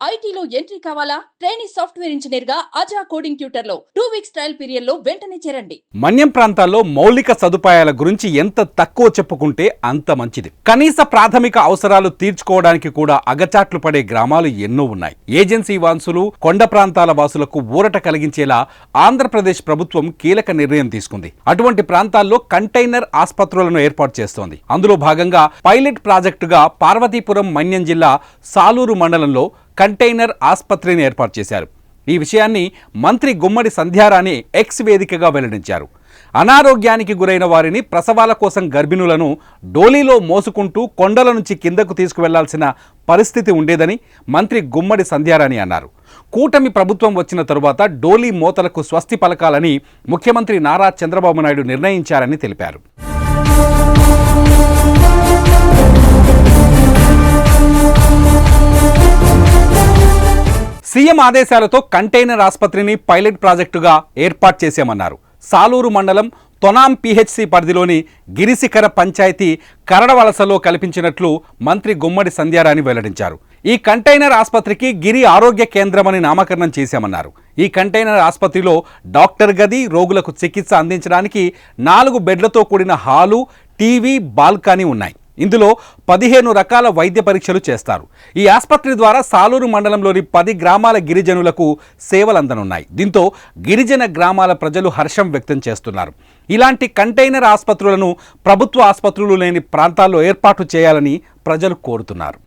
ఐటీలో ఎంట్రీ కావాలా? Trainee software engineer గా అజా కోడింగ్ ట్యూటర్ లో 2 వీక్స్ ట్రయల్ పీరియడ్ లో వెంటనే చేరండి. మన్యం ప్రాంతాల్లో మౌలిక సదుపాయాల గురించి ఎంత తక్కువ చెప్పుకుంటే అంత మంచిది. కనీస ప్రాథమిక అవసరాలు తీర్చుకోవడానికి కూడా అగచాట్లు పడే గ్రామాలు ఎన్నో ఉన్నాయి. ఏజెన్సీ వాసులు, కొండ ప్రాంతాల వాసులకు ఊరట కలిగించేలా ఆంధ్రప్రదేశ్ ప్రభుత్వం కీలక నిర్ణయం తీసుకుంది. అటువంటి ప్రాంతాల్లో కంటైనర్ ఆసుపత్రులను ఏర్పాటు చేస్తోంది. అందులో భాగంగా పైలట్ ప్రాజెక్టుగా పార్వతీపురం మన్యం జిల్లా సాలూరు మండలంలో కంటైనర్ ఆసుపత్రిని ఏర్పాటు చేశారు. ఈ విషయాన్ని మంత్రి గుమ్మడి సంధ్యారాణి ఎక్స్ వేదికగా వెల్లడించారు. అనారోగ్యానికి గురైన వారిని, ప్రసవాల కోసం గర్భిణులను డోలీలో మోసుకుంటూ కొండల నుంచి కిందకు తీసుకువెళ్లాల్సిన పరిస్థితి ఉండేదని మంత్రి గుమ్మడి సంధ్యారాణి అన్నారు. కూటమి ప్రభుత్వం వచ్చిన తరువాత డోలీ మోతలకు స్వస్తి పలకాలని ముఖ్యమంత్రి నారా చంద్రబాబు నాయుడు నిర్ణయించారని తెలిపారు. సీఎం ఆదేశాలతో కంటైనర్ ఆసుపత్రిని పైలట్ ప్రాజెక్టుగా ఏర్పాటు చేశామన్నారు. సాలూరు మండలం తొనాం పిహెచ్సి పరిధిలోని గిరిశిఖర పంచాయతీ కరడవలసలో కల్పించినట్లు మంత్రి గుమ్మడి సంధ్యారాణి వెల్లడించారు. ఈ కంటైనర్ ఆసుపత్రికి గిరి ఆరోగ్య కేంద్రమని నామకరణం చేశామన్నారు. ఈ కంటైనర్ ఆసుపత్రిలో డాక్టర్ గది, రోగులకు చికిత్స అందించడానికి 4 బెడ్లతో కూడిన హాలు, టీవీ, బాల్కనీ ఉన్నాయి. ఇందులో 15 రకాల వైద్య పరీక్షలు చేస్తారు. ఈ ఆసుపత్రి ద్వారా సాలూరు మండలంలోని 10 గ్రామాల గిరిజనులకు సేవలు అందనున్నాయి. దీంతో గిరిజన గ్రామాల ప్రజలు హర్షం వ్యక్తం చేస్తున్నారు. ఇలాంటి కంటైనర్ ఆసుపత్రులను ప్రభుత్వ ఆసుపత్రులు లేని ప్రాంతాల్లో ఏర్పాటు చేయాలని ప్రజలు కోరుతున్నారు.